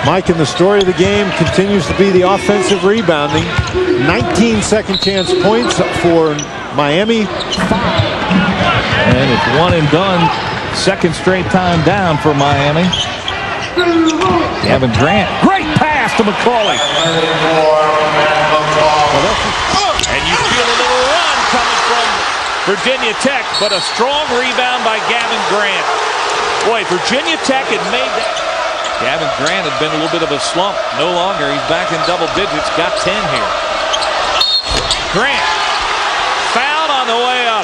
Mike, and the story of the game continues to be the offensive rebounding. 19 second chance points for Miami. And it's one and done. Second straight time down for Miami. Gavin Grant. Great pass to McCauley. And you feel a little run coming from Virginia Tech, but a strong rebound by Gavin Grant. Boy, Virginia Tech had made that. Gavin Grant had been a little bit of a slump. No longer. He's back in double digits. Got 10 here. Grant. Foul on the way up.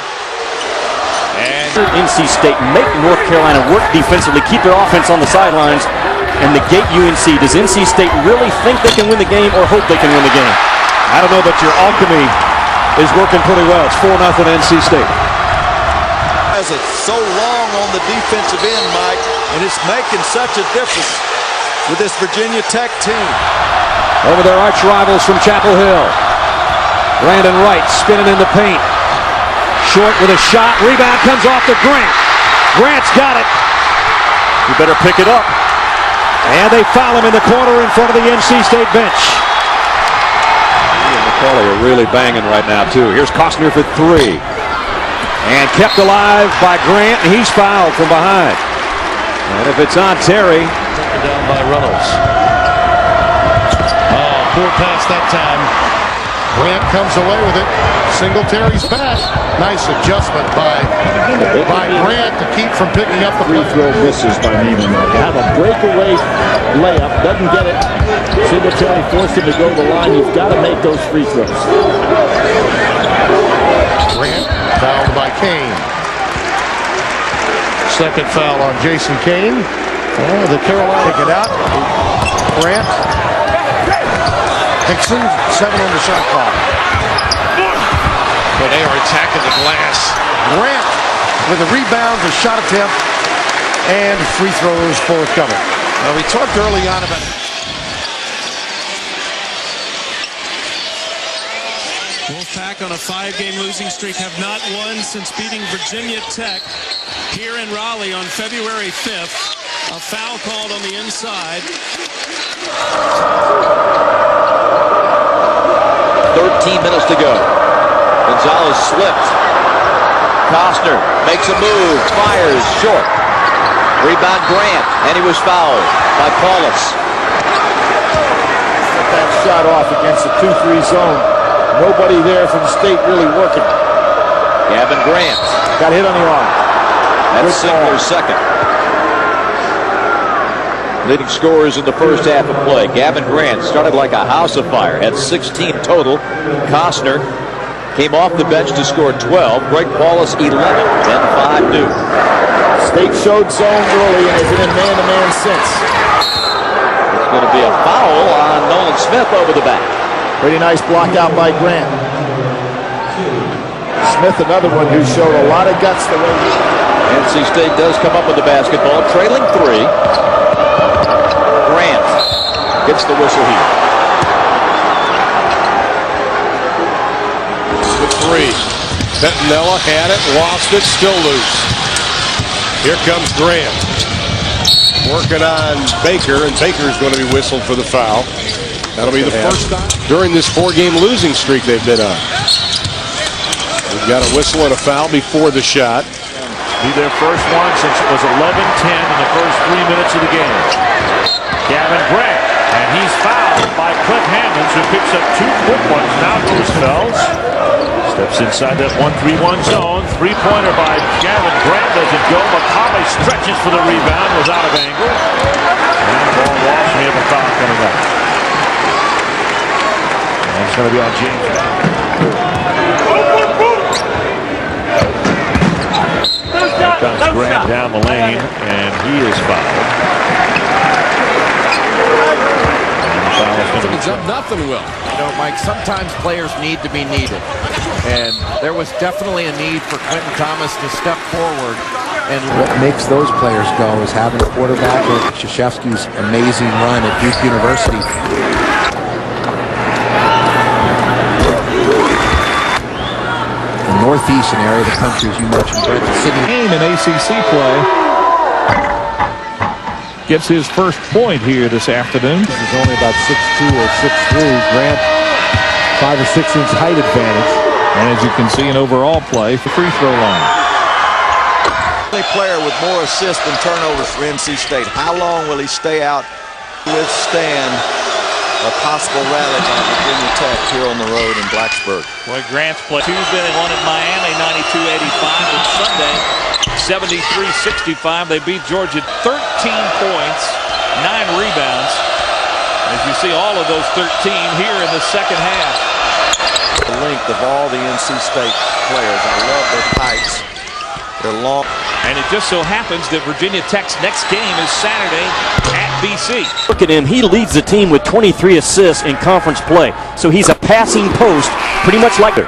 And NC State make North Carolina work defensively, keep their offense on the sidelines, and negate UNC. Does NC State really think they can win the game or hope they can win the game? I don't know, but your alchemy is working pretty well. It's 4-0 NC State. It's so long on the defensive end, Mike, and it's making such a difference with this Virginia Tech team. Over their arch rivals from Chapel Hill. Brandon Wright spinning in the paint. Short with a shot. Rebound comes off to Grant. Grant's got it. You better pick it up. And they foul him in the corner in front of the NC State bench. He and McCauley are really banging right now, too. Here's Costner for three. And kept alive by Grant, and he's fouled from behind. And if it's on Terry. Down by Reynolds. Oh, poor pass that time. Grant comes away with it. Singletary's back. Nice adjustment by Grant to keep from picking up the free throw misses by Neiman. Have a breakaway layup, doesn't get it. Singletary forced him to go to the line. You've got to make those free throws. Grant fouled by Kane. Second foul on Jason Kane. Oh, the Carolina pick it out. Grant. Hickson, 7 on the shot clock. but they are attacking the glass. Grant with a rebound, a shot attempt, and free throws forthcoming. Well, we talked early on about Wolfpack on a 5-game losing streak have not won since beating Virginia Tech here in Raleigh on February 5th. A foul called on the inside. 13 minutes to go. Gonzalez slipped. Costner makes a move, fires short. Rebound Grant, and he was fouled by Paulus. Get that shot off against the 2-3 zone. Nobody there from the state really working. Gavin Grant. Got hit on the arm. That's Sickler's second. Leading scorers in the first half of play. Gavin Grant started like a house of fire. Had 16 total. Costner came off the bench to score 12. Greg Paulus 11. Then 5 new. State showed zone early and has been in man-to-man since. It's going to be a foul on Nolan Smith over the back. Pretty nice block out by Grant. Smith, another one who showed a lot of guts the way he... NC State does come up with the basketball, trailing 3. Grant gets the whistle here. The 3. Bentonella had it, lost it, still loose. Here comes Grant. Working on Baker, and Baker's going to be whistled for the foul. That'll be the first time during this 4-game losing streak they've been on. We've got a whistle and a foul before the shot. Be their first one since it was 11-10 in the first 3 minutes of the game. Gavin Grant, and he's fouled by Cliff Hammonds, who picks up 2 quick ones. Now Roosevelt steps inside that 1-3-1 zone. 3-pointer by Gavin Grant doesn't go. McCauley stretches for the rebound, was out of angle. And ball lost, and we have a foul coming up. And it's going to be on James. Comes Grant down the lane, and he is fouled. He's up nothing, Will. You know, Mike, sometimes players need to be needed. And there was definitely a need for Quentin Thomas to step forward. And what makes those players go is having a quarterback like Krzyzewski's amazing run at Duke University. Northeastern area of the country, as you mentioned, Brent, Sydney. Game in ACC play. gets his first point here this afternoon. He's only about 6'2 or 6'3. Grant, 5 or 6 inch height advantage. And as you can see, an overall play for free throw line. A player with more assists than turnovers for NC State. How long will he stay out to withstand a possible rally by Virginia Tech here on the road in Blacksburg? Boy, Grant's played Tuesday. They won at Miami 92-85, and Sunday 73-65. They beat Georgia 13 points, 9 rebounds. As you see all of those 13 here in the second half. The length of all the NC State players. I love their heights. They're long. And it just so happens that Virginia Tech's next game is Saturday at BC. Look at him. He leads the team with 23 assists in conference play. So he's a passing post, pretty much like her.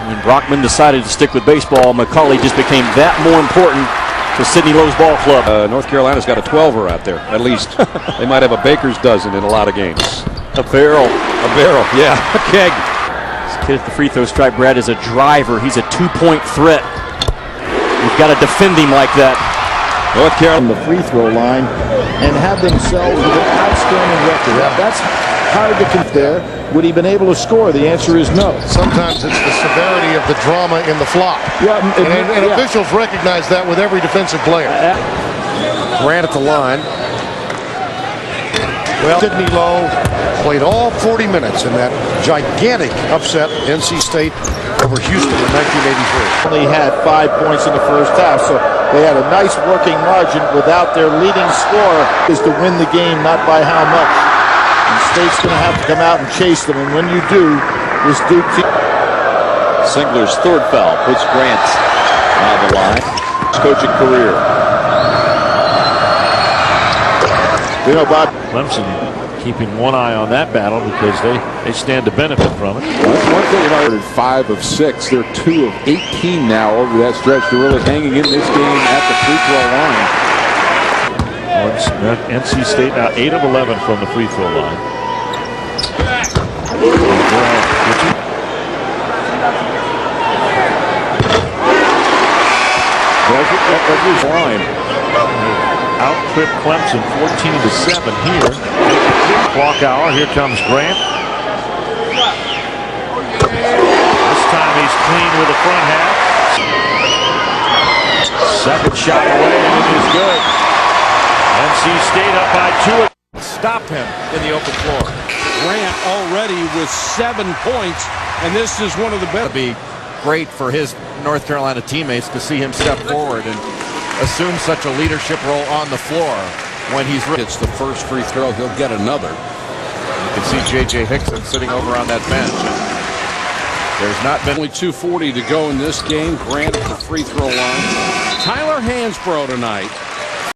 When Brockman decided to stick with baseball, McCauley just became that more important to Sidney Lowe's ball club. North Carolina's got a 12er out there, at least. They might have a baker's dozen in a lot of games. A barrel. A barrel, yeah, a keg. This kid at the free throw stripe, Brad, is a driver. He's a 2-point threat. You've got to defend him like that. North Carolina on the free throw line and have themselves with an outstanding record. Now, that's hard to compare. Would he been able to score? The answer is no. Sometimes it's the severity of the drama in the flop. Yeah, and officials recognize that with every defensive player. Grant at the line. Well, Sidney Lowe played all 40 minutes in that gigantic upset NC State over Houston in 1983. Only had 5 points in the first half, so they had a nice working margin without their leading scorer is to win the game, not by how much. And State's going to have to come out and chase them, and when you do, this Duke team. Singler's third foul puts Grant on the line. His coaching career. You know, Bob, Clemson keeping one eye on that battle because they stand to benefit from it. One thing about it, 5 of 6. They're 2 of 18 now over that stretch. They're really hanging in this game at the free throw line. NC State now 8 of 11 from the free throw line. That's line. Outtrip Clemson 14-7 here. Clock hour. Here comes Grant. This time he's clean with the front half. Second shot away and it is good. NC State up by 2. Stop him in the open floor. Grant already with 7 points, and this is one of the best. It'd be great for his North Carolina teammates to see him step forward and assume such a leadership role on the floor when he's ready. It's the first free throw. He'll get another. You can see J.J. Hickson sitting over on that bench. There's not been only 2:40 to go in this game. Grant at the free throw line. Tyler Hansbrough tonight